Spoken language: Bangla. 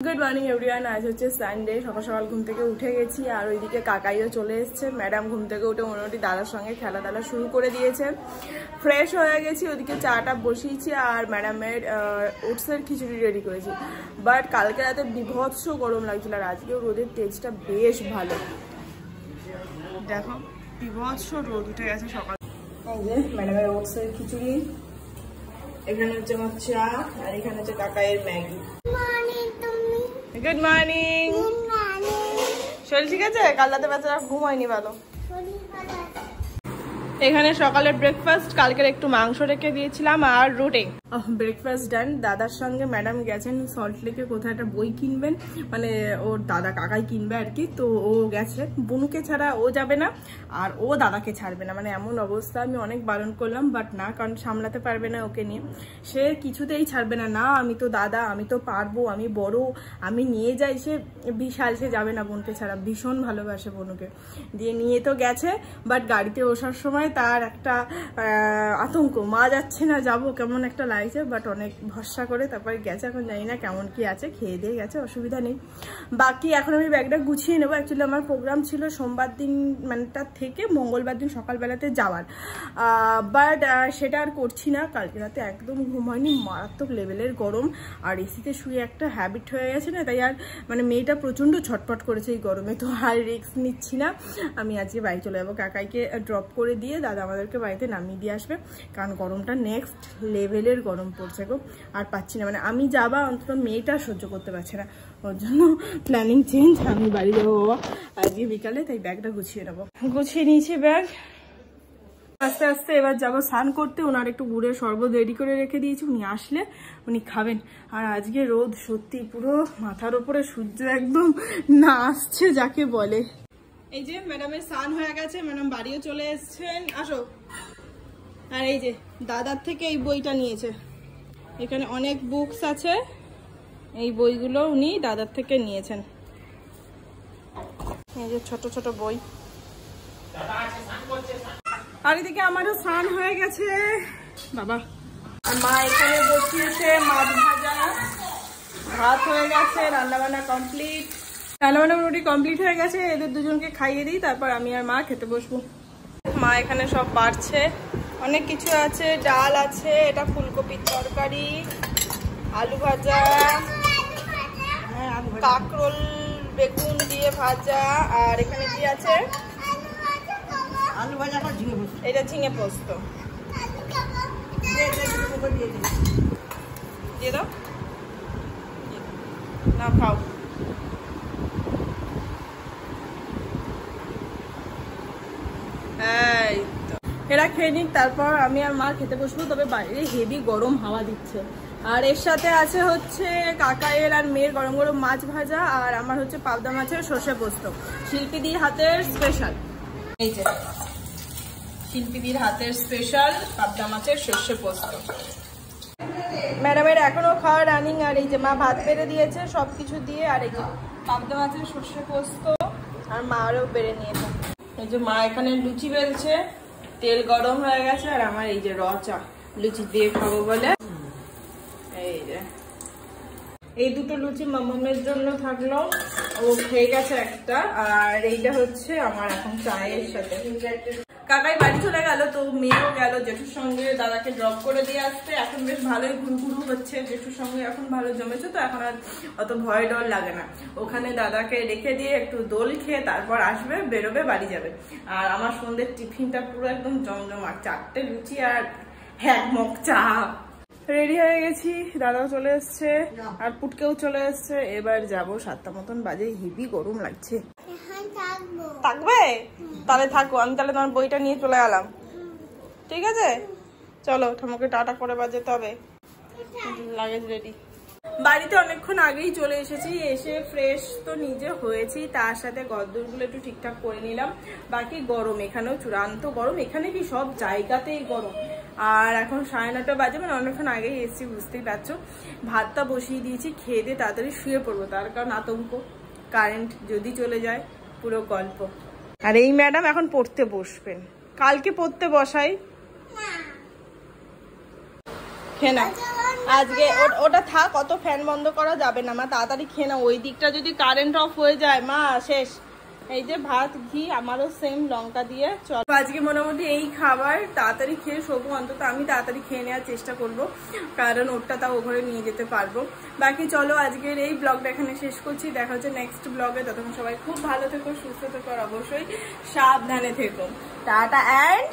Good morning everyone. আজ হচ্ছে সানডে, সকাল সকাল ঘুম থেকে উঠে গেছি আর ওইদিকে কাকাইও চলে এসছে। ম্যাডাম ঘুম থেকে উঠে মোটামুটি দাদার সঙ্গে খেলা টেলা শুরু করে দিয়েছে। ফ্রেশ হয়ে গেছি, ওদিকে চাটা বসিয়েছি আর ম্যাডামের ওটসের খিচুড়ি রেডি করেছি। বাট কালকে রাতে বিভৎস গরম লাগছিল আর আজকেও রোদের তেজটা বেশ ভালো। দেখো বিভৎস রোদ উঠে গেছে সকাল। এই যে ম্যাডামের ওটসের খিচুড়ি, এখানে হচ্ছে আমার চা আর এখানে হচ্ছে কাকাইয়ের ম্যাগি। Good morning. শরীর ঠিক আছে? কাল রাতে বাচ্চারা ঘুম হয়নি ভালো। এখানে সকালের ব্রেকফাস্ট, কালকের একটু মাংস রেখে দিয়েছিলাম আর রুটি। ব্রেকফাস্ট ডান। দাদার সঙ্গে ম্যাডাম গেছেন সল্টলেকে কোথায় একটা বই কিনবেন, মানে ওর দাদা কাকাই কিনবে আর কি। তো ও গেছে, বনুকে ছাড়া ও যাবে না আর ও দাদাকে ছাড়বে না, মানে এমন অবস্থা। আমি অনেক বারণ করলাম বাট না, কারণ সামলাতে পারবে না ওকে নিয়ে, সে কিছুতেই ছাড়বে না। না আমি তো দাদা, আমি তো পারবো, আমি বড়, আমি নিয়ে যাই। সে বিশাল, সে যাবে না বোনকে ছাড়া, ভীষণ ভালোবাসে বনুকে। দিয়ে নিয়ে তো গেছে, বাট গাড়িতে ওঠার সময় তার একটা আতঙ্ক, মা যাচ্ছে না, যাবো কেমন একটা লাগছে। বাট অনেক ভরসা করে তারপরে গেছে। এখন জানি না কেমন কি আছে, খেয়ে দিয়ে গেছে, অসুবিধা নেই। বাকি এখন আমি ব্যাগটা গুছিয়ে নেবো। অ্যাকচুয়ালি আমার প্রোগ্রাম ছিল সোমবার দিন মানেটার থেকে মঙ্গলবার দিন সকালবেলাতে যাওয়ার, বাট সেটা আর করছি না। কালকে রাতে একদম ঘুম হয়নি, মারাত্মক লেভেলের গরম আর এসিতে শুয়ে একটা হ্যাবিট হয়ে গেছে না, তাই আর মানে মেয়েটা প্রচণ্ড ছটপট করেছে এই গরমে। তো আর রিস্ক নিচ্ছি না, আমি আজকে বাড়ি চলে যাবো। কাকাইকে ড্রপ করে দিয়ে দাদা আমাদেরকে বাড়িতে নামিয়ে দিয়ে আসবে, কারণ গরমটা নেক্সট লেভেলের গরম পড়ছে গো। আর পাচ্ছি না, মানে আমি যাবা অন্তত মেয়েটা সহ্য করতে পারছে না, ওর জন্য প্ল্যানিং চেঞ্জ। আমি বাড়ি যাবো বাবা আজকে বিকালে, তাই ব্যাগটা গুছিয়ে নেবো। গুছিয়ে নিয়েছি ব্যাগ, আস্তে আস্তে এবার যাবো স্নান করতে। ওনার একটু গুড়ের শরবত রেডি করে রেখে দিয়েছি, উনি আসলে উনি খাবেন। আর আজকে রোদ সত্যি পুরো মাথার উপরে, সূর্য একদম না আসছে যাকে বলে। এই যে ম্যাডামের স্নান হয়ে গেছে, ম্যাডাম বাড়িও চলে এসছেন, আসো। আর এই যে দাদার থেকে এই বইটা নিয়েছে, এখানে অনেক বুকস আছে, এই বইগুলো উনি দাদার থেকে নিয়েছেন। এই যে ছোট ছোট বই। আর এদিকে আমারও স্নান হয়ে গেছে বাবা। আর মা এখানে বসিয়েছে মাছ ভাজা, ভাত হয়ে গেছে, রান্নাবান্না কমপ্লিট, রান্নাবান্না রুটি কমপ্লিট হয়ে গেছে। এদের দুজনকে খাইয়ে দিই, তারপর আমি আর মা খেতে বসবো। মা এখানে সব বাড়ছে, অনেক কিছু আছে, ডাল আছে, এটা ফুলকপির তরকারি, আলু ভাজা, কাঁকরোল বেগুন দিয়ে ভাজা, আর এখানে কি আছে এটা ঝিঙে পোস্ত। দিয়ে দাও না, খাও। এরা খেয়ে নিক, তারপর আমি আর মা খেতে বসবো। তবে বাইরে হেভি গরম হাওয়া দিচ্ছে। আর এর সাথে আছে হচ্ছে কাকাইয়ের আর মেয়ের গরম গরম মাছ ভাজা, আর আমার হচ্ছে পাবদা মাছের সর্ষে পোস্ত, শিল্পীদির হাতের স্পেশাল। এই যে শিল্পীদির হাতের স্পেশাল পাবদা মাছের সর্ষে পোস্ত। ম্যাডামের এখনো খাওয়া রানিং। আর এই যে মা ভাত বেড়ে দিয়েছে সবকিছু দিয়ে, আর এই যে পাবদা মাছের সর্ষে পোস্ত, আর মা আরও বেড়ে নিয়েছে। এই যে মা এখানে লুচি বেলছে, তেল গরম হয়ে গেছে, আর আমার এই যে রচা লুচি দিয়ে খাবো বলে। এই যে এই দুটো লুচি মামামের জন্য থাকলো, ও খেয়ে গেছে একটা, আর এইটা হচ্ছে আমার এখন চায়ের সাথে। কাকাই বাড়ি চলে গেল, তো মেয়েও গেল জেঠুর সঙ্গে দাদাকে ড্রপ করে দিয়ে আসতে। এখন বেশ ভালোই ঘুরঘুরু হচ্ছে, জেঠুর সঙ্গে এখন ভালো জমেছে, তো এখন আর অত ভয় ডর লাগে না। ওখানে দাদাকে রেখে দিয়ে একটু দোল খেয়ে তারপর আসবে, বেরোবে, বাড়ি যাবে। আর আমার সন্ধ্যের টিফিনটা পুরো একদম জমজমাট, 4টে লুচি আর 1 মগ চা। রেডি হয়ে গেছি, দাদাও চলে এসছে আর পুটকেও চলে এসছে। এবার যাবো, 7টা মতন বাজে, হেভি গরম লাগছে। থাকবে? তাহলে থাকো, আমি তাহলে তোমার বইটা নিয়ে চলে গেলাম, ঠিক আছে? চলো, ঠাকুরকে টাটা করে বাজে হবে, লাগেজ রেডি। বাড়িতে অনেকক্ষণ আগেই চলে এসেছি, এসে ফ্রেশ তো নিজে হয়েছি, তার সাথে গদ্দরগুলো একটু ঠিকঠাক করে নিলাম। বাকি গরম, এখানেও চূড়ান্ত গরম, এখানে কি সব জায়গাতেই গরম। আর এখন 9:30 বাজে, মানে অনেকক্ষণ আগেই এসেছি, বুঝতেই পারছো। ভাতটা বসিয়ে দিয়েছি, খেয়ে দিয়ে তাড়াতাড়ি শুয়ে পড়বো, তার কারণ আতঙ্ক, কারেন্ট যদি চলে যায় পুরো গল্প। আর এই ম্যাডাম এখন পড়তে বসবেন, কালকে পড়তে বসাই। খেয়ে না, আজকে ওটা থাক, অত ফ্যান বন্ধ করা যাবে না মা, তাড়াতাড়ি খেয়ে না, ওই দিকটা যদি কারেন্ট অফ হয়ে যায় মা শেষ। এই যে ভাত ঘি আমারও সেম লঙ্কা দিয়ে। চল আজকে মোটামুটি এই খাবার, তাড়াতাড়ি খেয়ে শোবো, অন্তত আমি তাড়াতাড়ি খেয়ে নেওয়ার চেষ্টা করব, কারণ ওরটা তাও ও ঘরে নিয়ে যেতে পারবো। বাকি চলো আজকের এই ব্লগটা এখানে শেষ করছি, দেখা হচ্ছে নেক্সট ব্লগে। ততক্ষণ সবাই খুব ভালো থেকো, সুস্থ থেকো, আর অবশ্যই সাবধানে থেকো। Tata and